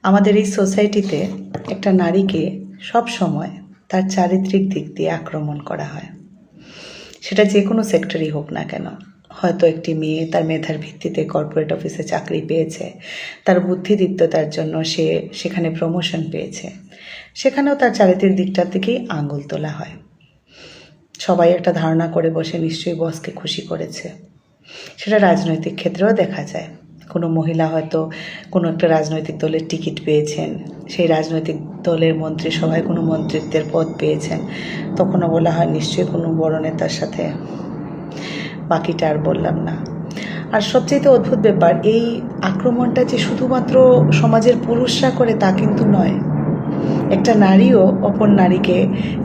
আমাদের এই সোসাইটিতে একটা নারীকে সব সময় তার চারিত্রিক দিক দিয়ে আক্রমণ করা হয়, সেটা যে কোনো সেক্টরই হোক না কেন। হয়তো একটি মেয়ে তার মেধার ভিত্তিতে কর্পোরেট অফিসে চাকরি পেয়েছে, তার বুদ্ধিদীপ্ততার জন্য সে সেখানে প্রমোশন পেয়েছে, সেখানেও তার চারিত্রিক দিকটার দিকেই আঙুল তোলা হয়। সবাই একটা ধারণা করে বসে নিশ্চয়ই বসকে খুশি করেছে। সেটা রাজনৈতিক ক্ষেত্রেও দেখা যায়। কোনো মহিলা হয়তো কোনো একটা রাজনৈতিক দলের টিকিট পেয়েছেন, সেই রাজনৈতিক দলের মন্ত্রিসভায় কোনো মন্ত্রিত্বের পদ পেয়েছেন, তখনও বলা হয় নিশ্চয়ই কোনো বড় নেতার সাথে। বাকিটা আর বললাম না। আর সবচেয়ে অদ্ভুত ব্যাপার, এই আক্রমণটা যে শুধুমাত্র সমাজের পুরুষরা করে তা কিন্তু নয়। একটা নারীও অপর নারীকে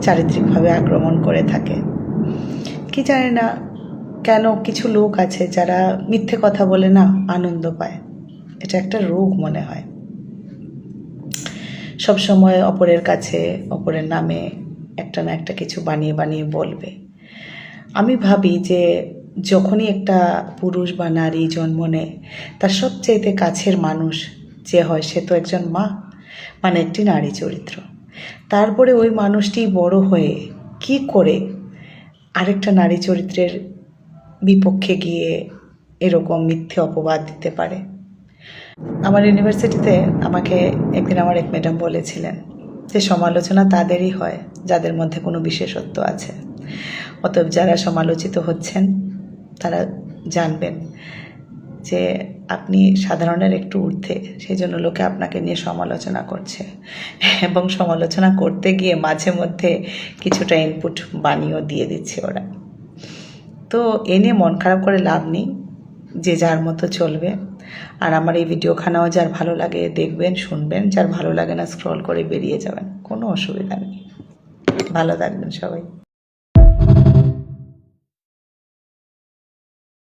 চারিত্রিকভাবে আক্রমণ করে থাকে। কি জানি না কেন কিছু লোক আছে যারা মিথ্যে কথা বলে না আনন্দ পায়। এটা একটা রোগ মনে হয়। সব সময় অপরের কাছে অপরের নামে একটা না একটা কিছু বানিয়ে বানিয়ে বলবে। আমি ভাবি যে যখনই একটা পুরুষ বা নারী জন্ম নেয়, তার সবচেয়ে কাছের মানুষ যে হয় সে তো একজন মা, মানে একটি নারী চরিত্র। তারপরে ওই মানুষটি বড় হয়ে কি করে আরেকটা নারী চরিত্রের বিপক্ষে গিয়ে এরকম মিথ্যে অপবাদ দিতে পারে। আমার ইউনিভার্সিটিতে আমাকে একদিন আমার এক ম্যাডাম বলেছিলেন যে সমালোচনা তাদেরই হয় যাদের মধ্যে কোনো বিশেষত্ব আছে। অতএব যারা সমালোচিত হচ্ছেন তারা জানবেন যে আপনি সাধারণের একটু ঊর্ধ্বে, সেই জন্য লোকে আপনাকে নিয়ে সমালোচনা করছে, এবং সমালোচনা করতে গিয়ে মাঝে মধ্যে কিছুটা ইনপুট বানিয়েও দিয়ে দিচ্ছে ওরা। তো এ নিয়ে মন খারাপ করে লাভ নেই, যে যার মতো চলবে। আর আমার এই ভিডিওখানাও যার ভালো লাগে দেখবেন, শুনবেন, যার ভালো লাগে না স্ক্রল করে বেরিয়ে যাবেন, কোনো অসুবিধা নেই। ভালো থাকবেন সবাই।